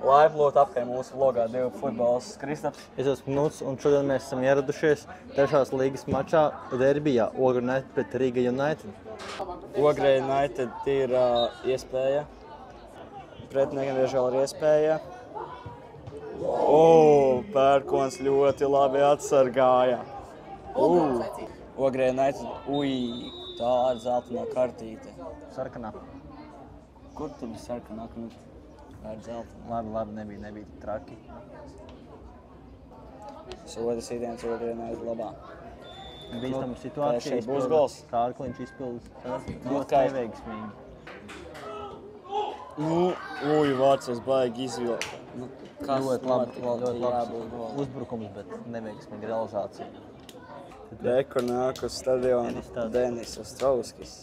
Laipni lūgt apkārt mūsu vlogā divu futbolists Kristaps. Es esmu Knuts, un šodien mēs esam ieradušies trešās līgas mačā derbijā Ogre United pret Riga United. Ogre United ir iespēja. Pretiniekam diemžēl ir iespēja. Pērkons ļoti labi atsargāja. Ogre United, tā ar zeltainā kartīte. Sarkanā. Kur tu bija sarkanā? Ar zeltainā. Labi, nebija tik traki. Soda sitiens Ogre United labā. Bīstama situācija. Šeit būs gols. Kārkliņš izpildas ļoti neveiksmīgi. Vārds baigi izvilkt. Ļoti labs uzbrukums, bet neveiksmīgi realizācija. Rekur nāk uz stadionu Denis Ostrovskis.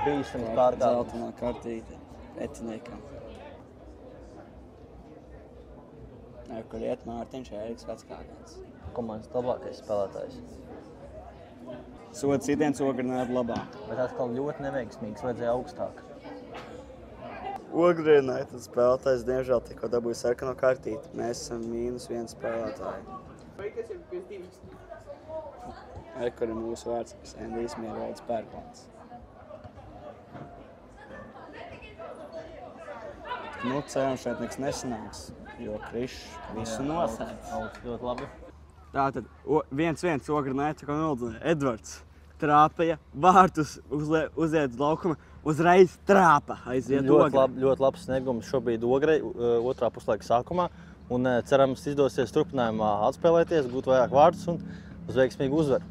Bīstams pārkāpums. Zeltainā kartīte pretiniekam. Kur iet Mārtiņš Ēriks Veckārgans. Komandas labākais spēlētājs. Soda sitiens Ogre United labā. Bet atkal ļoti neveiksmīgs, vajadzēja augstāk. Ogre United spēlētājs diemžēl tikko dabūja sarkano kartīti. Mēs esam -1 spēlētāji. Kur ir mūsu vārds Endijs Miervalds Pērkons. Ceram šeit nekas nesanāks, jo Krišs visu nosēdz. Ļoti labi. Tātad 1-1 Ogre United noldzināja. Edvards trāpēja, vārtus uziet laukuma, uzreiz trāpa aiziet Ogre. Ļoti labs sniegums šobrīd Ogrei otrā puslaika sākumā. Un cerams izdosies turpinājumā atspēlēties, gūt vairāk vārdus un uz veiksmīgu uzvaru.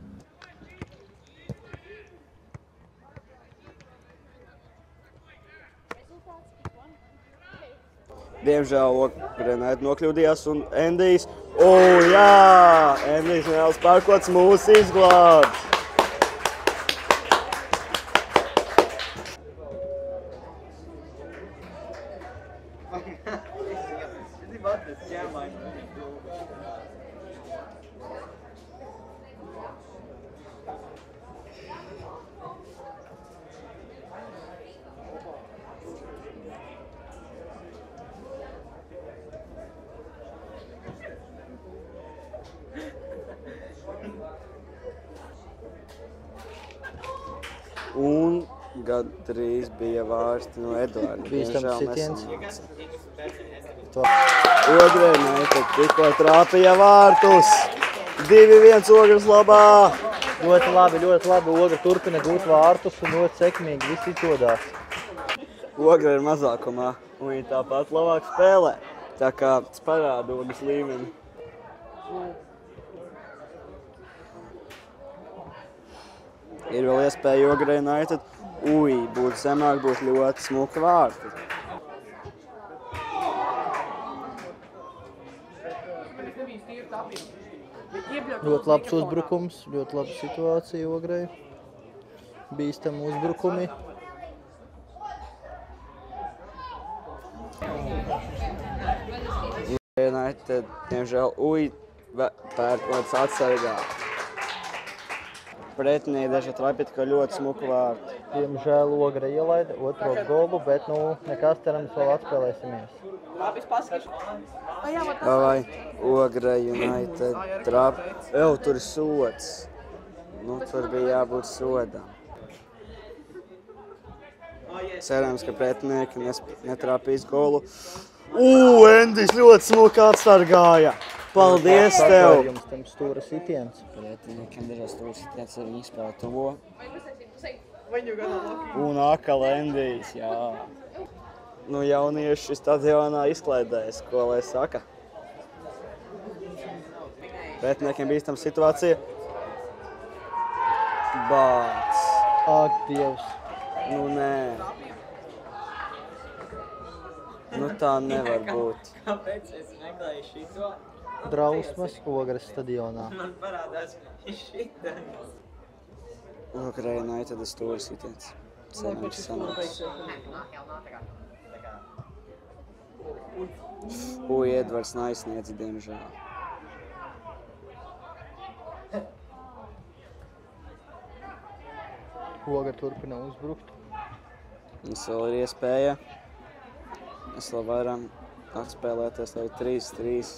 Diemžēl Ogre United nokļūdījās un Endijs. Endijs Mēls Pērkots mūs izglābs. Un gandrīz bija vārsti no Eduarda. Bīstams sitiens. Ogre United tikko trāpīja vārtus. 2-1 Ogres labā. Ļoti labi. Ogre turpina gūt vārtus un ļoti sekmīgi viss izdodās. Ogre ir mazākumā un viņi tāpat labāk spēlē. Tā kā tas parāda Ogres līmeni. Ir vēl iespēja Ogre United. Būtu zemāk, būtu ļoti smuki vārti. Ļoti labs uzbrukums, ļoti laba situācija Ogrei. Bīstami uzbrukumi. Ogre United, diemžēl, Pērkots atsargā. Pretinieki daži trāpīja tikai ļoti smuku vārtu. Diemžēl Ogre ielaida otro golu, bet nekas cerams vēl atspēlēsimies. Vai Ogre United trāp. Tur ir sods. Tur bija jābūt sodam. Cerams, ka pretinieki netrāpīs golu. Endijs ļoti smuki atsargāja. Paldies tev! Jums tam stūra sitiens. Pretiniekam dažās stūra sitiens arī izspēlē to. Un atkal Endijs, jā. Jaunieši stadionā izklaidējas, ko lai saka. Pretiniekiem bīstama situācija. Bāc. Ak, Dievs. Nē. Tā nevar būt. Kāpēc es meklēju šito? Drausmas Ogres stadionā. Man parādās šita. Ogre United stūra sitiens. Cerams sanāks. Edvards neaizsniedz, diemžēl. Ogre turpina uzbrukt. Mums vēl ir iespēja. Mēs vēl varam atspēlēties, lai 3-3.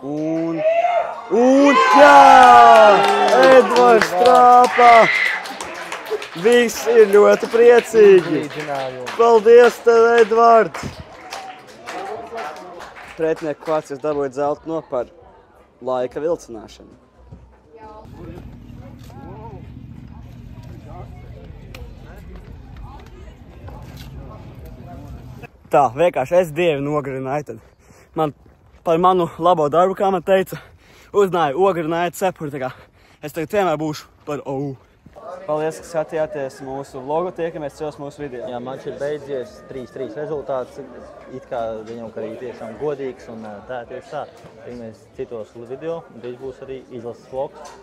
Un jā! Edvards Trāpa! Visi ir ļoti priecīgi. Paldies tev, Edvards! Pretinieku Kvarcis dabūja zeltu no par laika vilcināšanu. Tā, vienkārši es dievinu Ogre United. Man par manu labo darbu, kā man teica, uzzināja Ogre United cepuri, tā kā es tagad vienmēr būšu par OU. Paldies, ka skatījāties mūsu vlogu, tiekamies cios mūsu video. Jā, man šeit beidzies 3-3 rezultāts. It kā viņam arī tiešām godīgs un tā tieši tā. Tiekamies citos video, un drīz būs arī izlases vlogs.